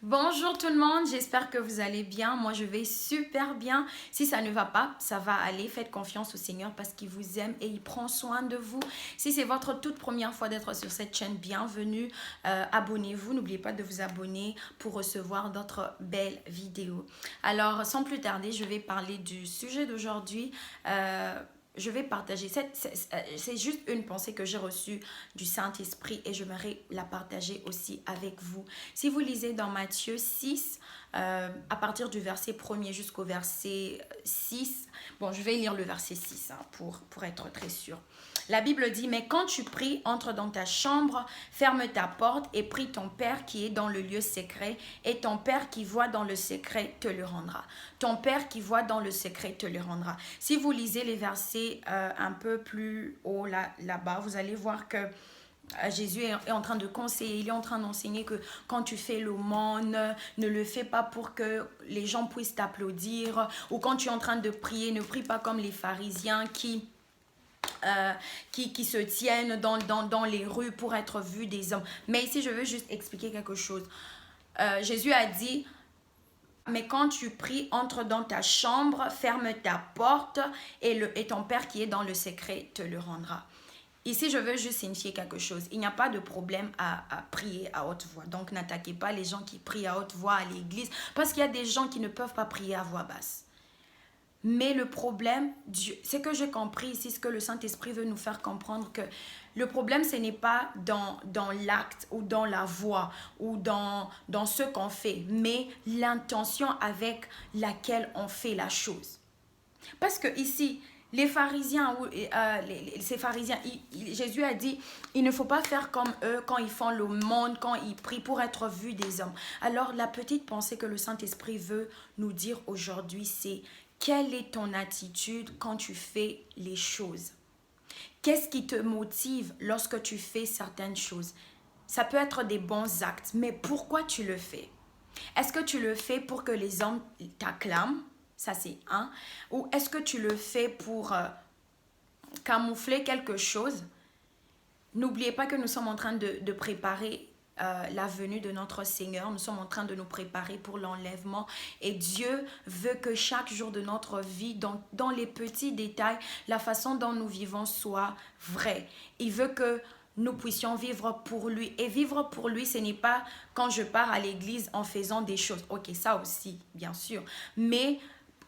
Bonjour tout le monde, j'espère que vous allez bien. Moi, je vais super bien. Si ça ne va pas, ça va aller. Faites confiance au Seigneur parce qu'il vous aime et il prend soin de vous. Si c'est votre toute première fois d'être sur cette chaîne, bienvenue. Abonnez-vous. N'oubliez pas de vous abonner pour recevoir d'autres belles vidéos. Alors, sans plus tarder, je vais parler du sujet d'aujourd'hui. Je vais partager, c'est juste une pensée que j'ai reçue du Saint-Esprit et je j'aimerais la partager aussi avec vous. Si vous lisez dans Matthieu 6, à partir du verset 1er jusqu'au verset 6, bon, je vais lire le verset 6 pour être très sûr. La Bible dit, mais quand tu pries, entre dans ta chambre, ferme ta porte et prie ton Père qui est dans le lieu secret, et ton Père qui voit dans le secret te le rendra. Ton Père qui voit dans le secret te le rendra. Si vous lisez les versets un peu plus haut là-bas, vous allez voir que Jésus est en train de conseiller, il est en train d'enseigner que quand tu fais l'aumône, ne le fais pas pour que les gens puissent t'applaudir, ou quand tu es en train de prier, ne prie pas comme les pharisiens qui se tiennent dans les rues pour être vus des hommes. Mais ici, je veux juste expliquer quelque chose. Jésus a dit, mais quand tu pries, entre dans ta chambre, ferme ta porte et ton Père qui est dans le secret te le rendra. Ici, je veux juste signifier quelque chose. Il n'y a pas de problème à prier à haute voix. Donc, n'attaquez pas les gens qui prient à haute voix à l'église parce qu'il y a des gens qui ne peuvent pas prier à voix basse. Mais le problème, c'est que j'ai compris ici ce que le Saint-Esprit veut nous faire comprendre, que le problème, ce n'est pas dans l'acte ou dans la voix ou dans ce qu'on fait, mais l'intention avec laquelle on fait la chose. Parce que ici, les pharisiens, ces pharisiens, Jésus a dit, il ne faut pas faire comme eux quand ils font le monde, quand ils prient pour être vus des hommes. Alors, la petite pensée que le Saint-Esprit veut nous dire aujourd'hui, c'est quelle est ton attitude quand tu fais les choses? Qu'est-ce qui te motive lorsque tu fais certaines choses? Ça peut être des bons actes, mais pourquoi tu le fais? Est-ce que tu le fais pour que les hommes t'acclament? Ça, c'est un. Ou est-ce que tu le fais pour camoufler quelque chose? N'oubliez pas que nous sommes en train de préparer la venue de notre Seigneur. Nous sommes en train de nous préparer pour l'enlèvement. Et Dieu veut que chaque jour de notre vie, dans les petits détails, la façon dont nous vivons soit vraie. Il veut que nous puissions vivre pour lui. Et vivre pour lui, ce n'est pas quand je pars à l'église en faisant des choses. Ok, ça aussi, bien sûr. Mais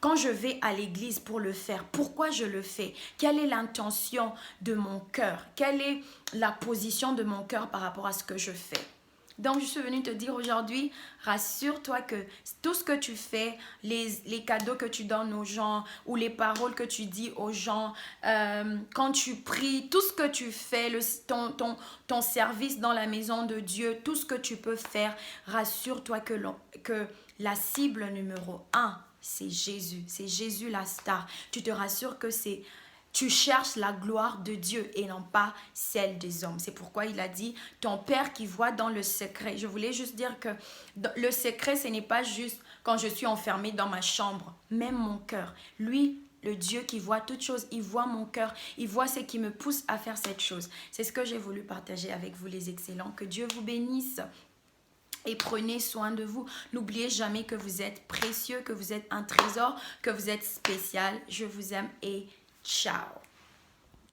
quand je vais à l'église pour le faire, pourquoi je le fais? Quelle est l'intention de mon cœur? Quelle est la position de mon cœur par rapport à ce que je fais? Donc, je suis venue te dire aujourd'hui, rassure-toi que tout ce que tu fais, les cadeaux que tu donnes aux gens ou les paroles que tu dis aux gens, quand tu pries, tout ce que tu fais, ton service dans la maison de Dieu, tout ce que tu peux faire, rassure-toi que la cible numéro 1, c'est Jésus la star. Tu te rassures que tu cherches la gloire de Dieu et non pas celle des hommes. C'est pourquoi il a dit, ton Père qui voit dans le secret. Je voulais juste dire que le secret, ce n'est pas juste quand je suis enfermée dans ma chambre, même mon cœur. Lui, le Dieu qui voit toutes choses, il voit mon cœur, il voit ce qui me pousse à faire cette chose. C'est ce que j'ai voulu partager avec vous les excellents. Que Dieu vous bénisse. Et prenez soin de vous. N'oubliez jamais que vous êtes précieux, que vous êtes un trésor, que vous êtes spécial. Je vous aime et ciao.